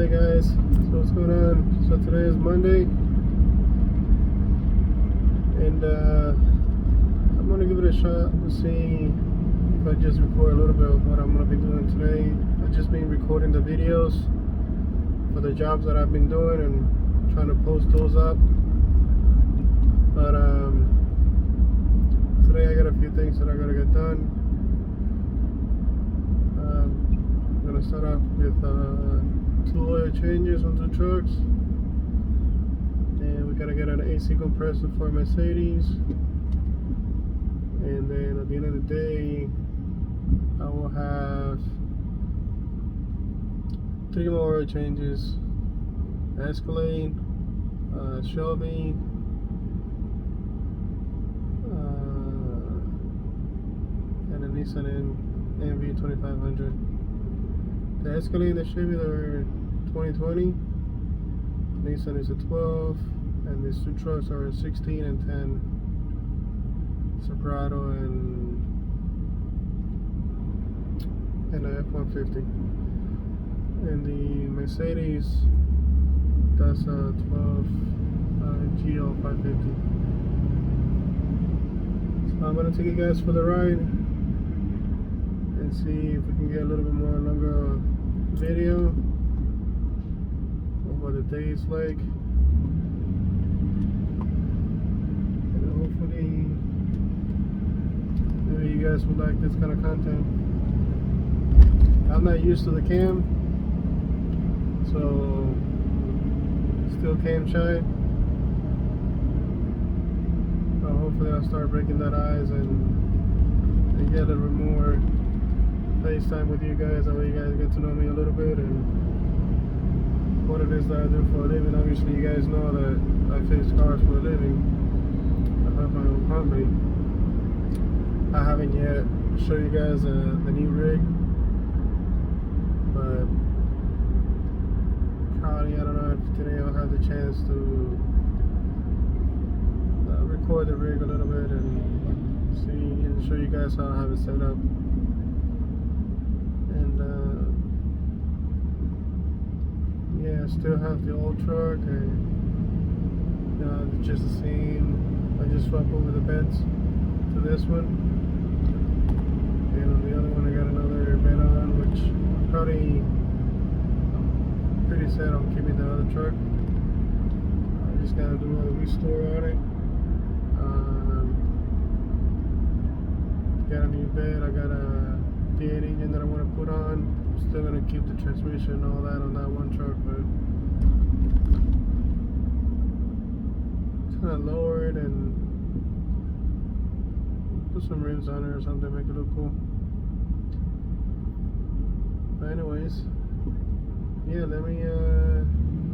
Hey guys, so what's going on? So today is Monday, and I'm gonna give it a shot to see if I just record a little bit of what I'm gonna be doing today. I've just been recording the videos for the jobs that I've been doing and trying to post those up. But today I got a few things that I gotta get done. I'm gonna start off with 2 oil changes on 2 trucks, and we gotta get an AC compressor for Mercedes, and then at the end of the day I will have 3 more oil changes: Escalade, Shelby, and a Nissan NV 2500. The Escalade and the Chevy, they're 2020. Nissan is a 12, and these 2 trucks are a 16 and 10. Sobrado and a F-150. And the Mercedes, that's a 12 GL 550. So I'm gonna take you guys for the ride and see if we can get a little bit more longer video of what the day is like, and hopefully maybe you guys will like this kind of content. I'm not used to the cam, so still cam shy, but hopefully I'll start breaking that ice and get a little bit more FaceTime with you guys. That way you guys get to know me a little bit and what it is that I do for a living. Obviously you guys know that I fix cars for a living. I have my own company. I haven't yet shown you guys the new rig, but probably, I don't know if today I'll have the chance to record the rig a little bit and see and show you guys how I have it set up. Yeah, I still have the old truck, and it's just the same. I just swapped over the beds to this one, and on the other one I got another bed on, which I'm pretty set on keeping the other truck. I just gotta do a restore on it. Got a new bed. I got a D8 engine that I want to put on. Still gonna keep the transmission and all that on that one truck, but it's kind of lower it and put some rims on it or something, make it look cool. But anyways, yeah, let me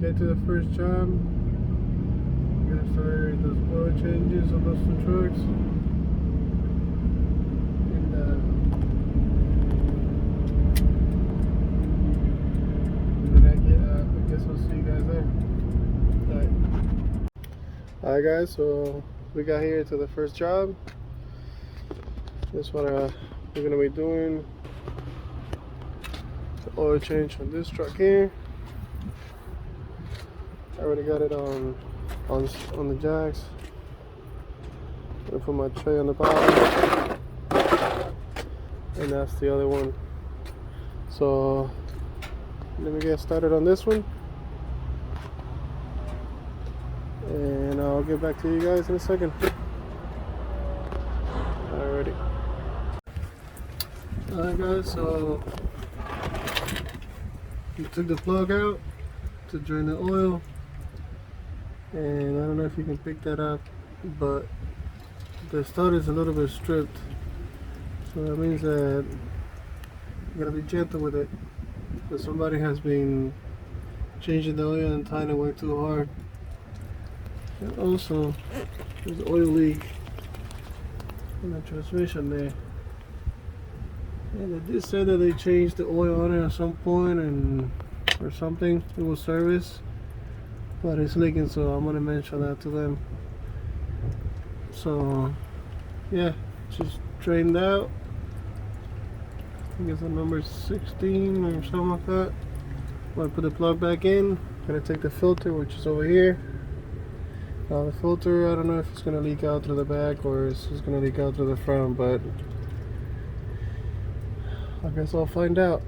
get to the first job. I'm gonna start those oil changes on those 2 trucks. I'll see you guys there. Alright guys, so we got here to the first job. This is what we're gonna be doing. The oil change on this truck here. I already got it on the jacks. I'm gonna put my tray on the bottom, and that's the other one. So let me get started on this one, and I'll get back to you guys in a second. Alrighty. Alright guys, so we took the plug out to drain the oil, and I don't know if you can pick that up, but the stud is a little bit stripped, so that means that you gotta be gentle with it, because somebody has been changing the oil and tying it way too hard. And also there's an oil leak in the transmission there, and they did say that they changed the oil on it at some point and or something, it was service, but it's leaking, so I'm gonna mention that to them. So yeah, just drained out. I think it's a number 16 or something like that. When I put the plug back in, I'm gonna take the filter, which is over here. The filter, I don't know if it's gonna leak out through the back or it's just gonna leak out through the front, but I guess I'll find out.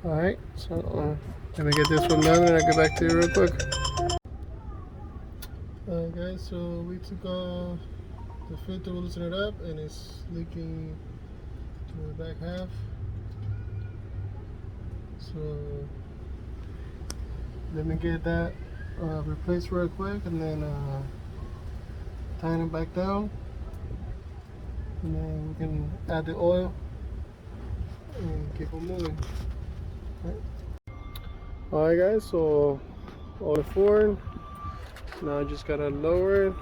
Alright, so let me get this one done and I'll get back to you real quick. Alright guys, so we took off the filter, we'll loosen it up, and it's leaking to the back half. So let me get that replaced real quick and then tighten it back down, and then we can add the oil and keep on moving. Alright guys, so all the forward. Now I just gotta lower it.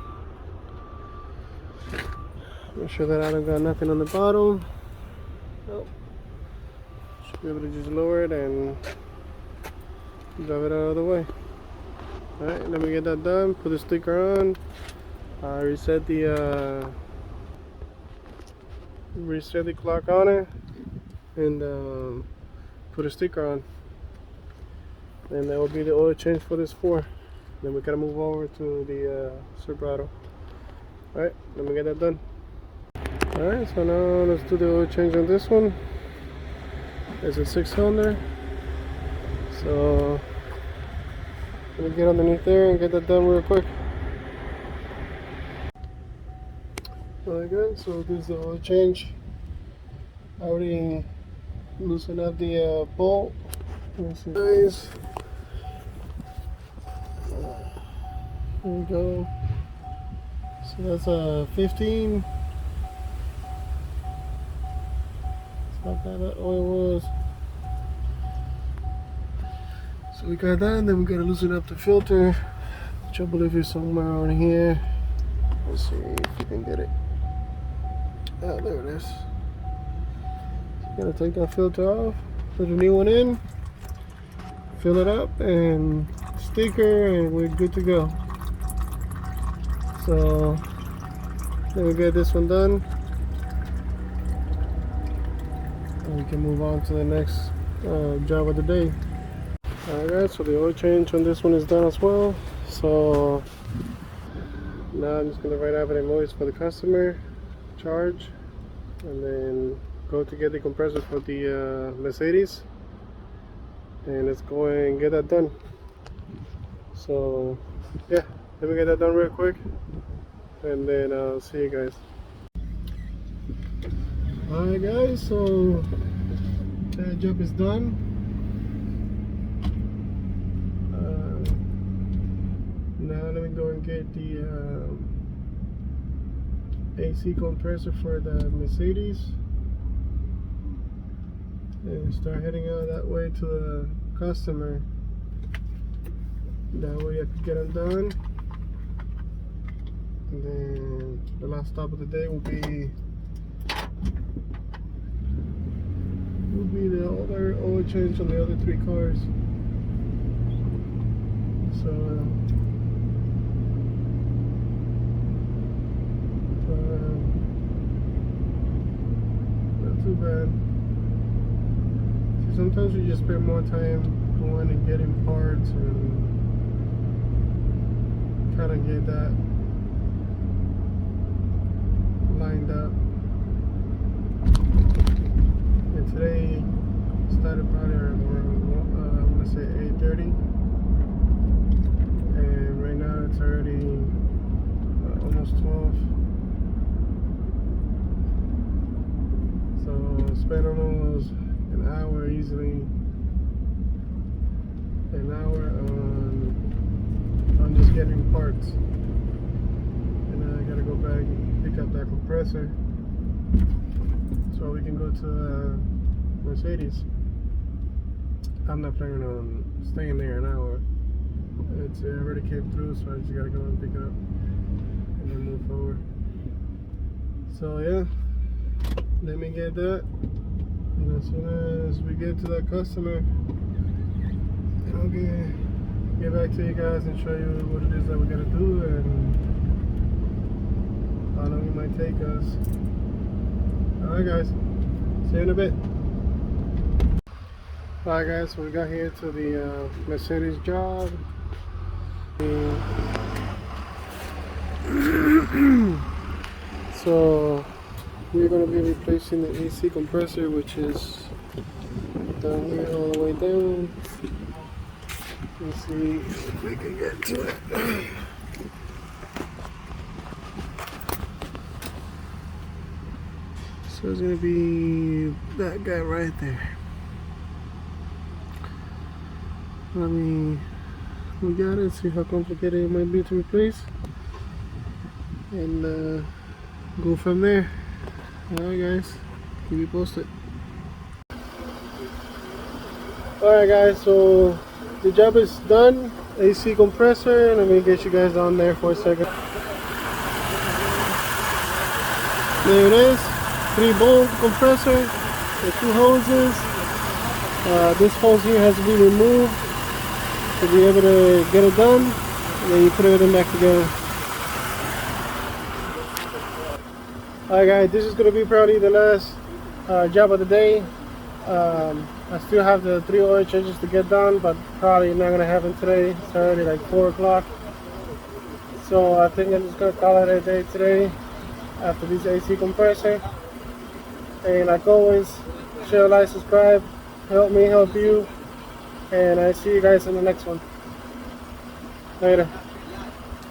Make sure that I don't got nothing on the bottom. Nope. Should be able to just lower it and drive it out of the way. Alright, let me get that done. Put the sticker on. Reset the clock on it, and put a sticker on. And that will be the oil change for this 4. Then we gotta move over to the Silverado. Alright, let me get that done. Alright, so now let's do the oil change on this one. It's a 6-cylinder. So let me get underneath there and get that done real quick. Alright guys, so this is the oil change. I already loosened up the bolt. Let's see guys. There we go. So that's a 15. It's not bad, that oil was. So we got that, and then we gotta loosen up the filter, which I believe is somewhere on here. Let's see if you can get it. Oh, there it is. Gotta take that filter off, put a new one in, fill it up, and sticker, and we're good to go. So then we get this one done, and we can move on to the next job of the day. Alright guys, so the oil change on this one is done as well. So now I'm just going to write out an invoice for the customer, charge, and then go to get the compressor for the Mercedes, and let's go and get that done. So yeah, let me get that done real quick, and then I'll see you guys. Alright guys, so that job is done. Now let me go and get the AC compressor for the Mercedes and start heading out that way to the customer. That way I can get them done, and then the last stop of the day will be the other oil change on the other 3 cars. So not too bad. See, sometimes you just spend more time going and getting parts and kind of get that lined up. And today started probably around I want to say 8:30, and right now it's already almost 12. So spent almost an hour easily, an hour on just getting parts. And then I gotta go back and pick up that compressor so we can go to Mercedes. I'm not planning on staying there an hour. It already came through, so I just gotta go and pick it up and then move forward. So yeah, let me get that, and as soon as we get to that customer, I'll get back to you guys and show you what it is that we gotta do and how long it might take us. Alright guys, see you in a bit. Alright guys, so we got here to the Mercedes job. So we're going to be replacing the AC compressor, which is down here all the way down. Let's see if we can get to it. So it's going to be that guy right there. I mean, we got it. See how complicated it might be to replace, and go from there. Alright guys, keep you posted. Alright guys, so the job is done. AC compressor. Let me get you guys on there for a second. There it is. 3-bolt compressor with 2 hoses. This hose here has to be removed to be able to get it done, and then you put everything back together. Alright guys, this is going to be probably the last job of the day. I still have the 3 oil changes to get done, but probably not going to happen today. It's already like 4 o'clock. So I think I'm just going to call it a day today after this AC compressor. And like always, share, like, subscribe, help me help you. And I see you guys in the next one. Later.